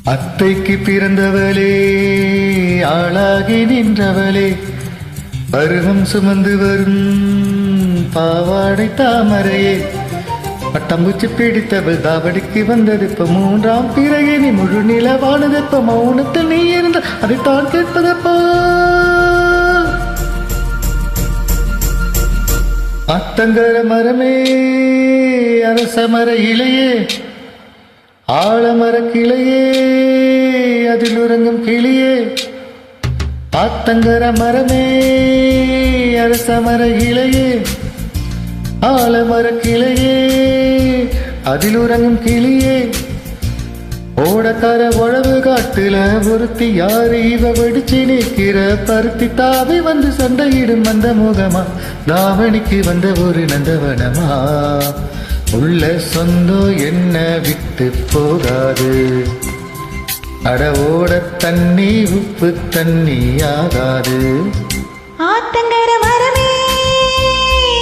அத்தைக்கு பிறந்தவளே ஆளாகி நின்றவளே பருவம் சுமந்து வரும் பாவாடை தாமரையே பட்டம்பூச்சி பிடித்தவள் தாவடிக்கு வந்தது இப்ப மூன்றாம் பிறகு நீ முழு நிலவானது இப்ப மௌனத்தில் நீ இருந்த அதைத்தான் கேட்பதப்பா அத்தங்கர மரமே அரச மர இலையே ஆழமர கிளையே அதில் உறங்கும் கிளியே ஆத்தங்கர மரமே அரச மர இலையே ஆழமர கிளையே அதில் உறங்கும் கிளியே ஓடக்கார உழவு காட்டுல ஒருத்தி யாரு இவ வெடிச்சு நிற்கிற பருத்தி தாவி வந்து சண்டையிடும் அந்த முகமா தாவணிக்கு வந்த ஒரு நந்தவனமா உள்ள சொந்தம் என்ன விட்டு போகாது அட ஓட தண்ணி உப்பு தண்ணி ஆகாது ஆத்தங்கர மரமே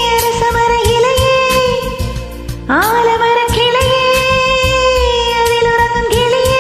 அரச மர இலையே ஆலமர கிளையே அதில் உறங்கும் கிளியே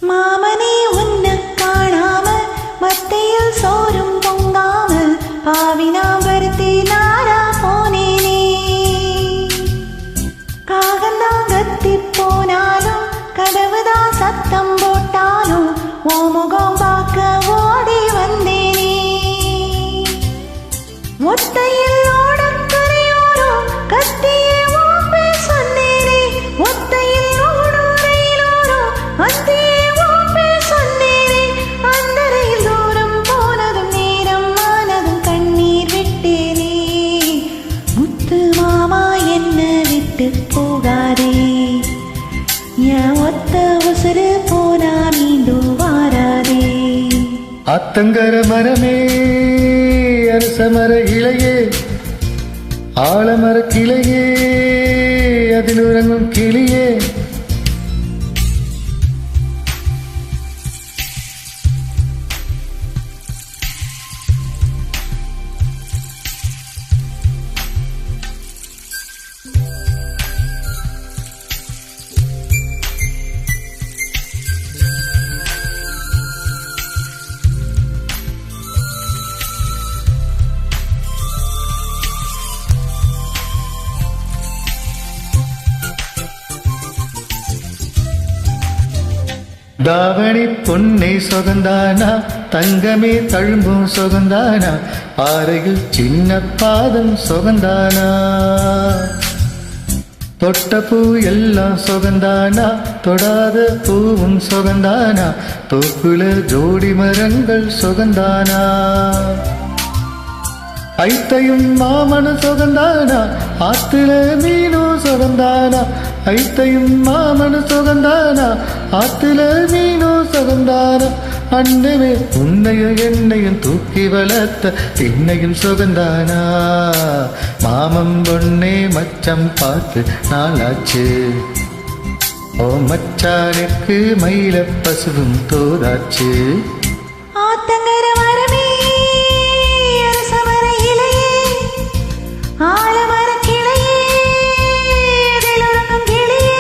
மாமனே உன்னை காணாம மத்தையில் சோறும் பொங்காம பாவினாம் வருத்தி நாரா போனேனே காகந்தான் கத்தி போனாலும் கதவுதான் சத்தம் போட்டாலும் ஓ முகம் பார்க்க ஓடி வந்தேனே ஒத்தையில் ஓடக்கரையோரோ கத்தியே ஓம்பே சொன்னேனே ஒத்தையில் ஓடோரையிலோரோ அத்தியே போகாதே என் ஒத்த உசுறு போனா மீண்டும் வாராதே அத்தங்கர மரமே அரச மர இலையே ஆழமர கிளையே அதில் உறங்கும் கிளியே தாவணி பொன்னை சொகந்தானா தங்கமே தழும்பும் சொகந்தானா பாறையில் சின்ன பாதம் சொகந்தானா தொட்ட பூ எல்லாம் சொகந்தானா தொடாத பூவும் சொகந்தானா தோப்புல ஜோடி மரங்கள் சொகந்தானா ஐத்தையும் மாமனு சொகந்தானா ஆத்துல மீனும் சொகந்தானா ஐத்தையும் மாமனு சொகந்தானா ஆத்துல மீனும் சொகந்தானா அண்ணவே உன்னையும் என்னையும் தூக்கி வளர்த்த என்னையும் சொகந்தானா மாமம் பொண்ணே மச்சம் பார்த்து நாளாச்சு ஓ மச்சானுக்கு மயில பசுவும் தோதாச்சு ஆத்தங்கர மரமே அரச மர இலையே ஆலமர கிளையே அதில் உறங்கும் கிளியே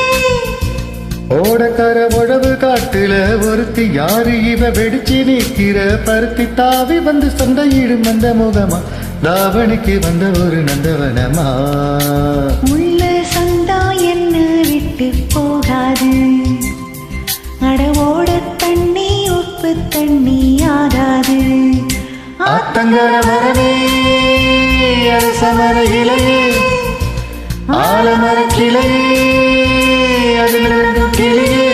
ஓடக்கார உழவு காட்டுல ஒருத்தி யாரு இவ வெடிச்சு நிற்கிற பருத்தி தாவி வந்து சண்டையிடும் அந்த முகமா தாவணிக்கு வந்த ஒரு நந்தவனமா உள்ள சந்தா என்ன விட்டு போகாது அடவோட தண்ணி உப்பு தண்ணி ஆகாது ஆத்தங்கர மரமே அரச மர இலையே ஆலமர கிளையே அதில் கிளியே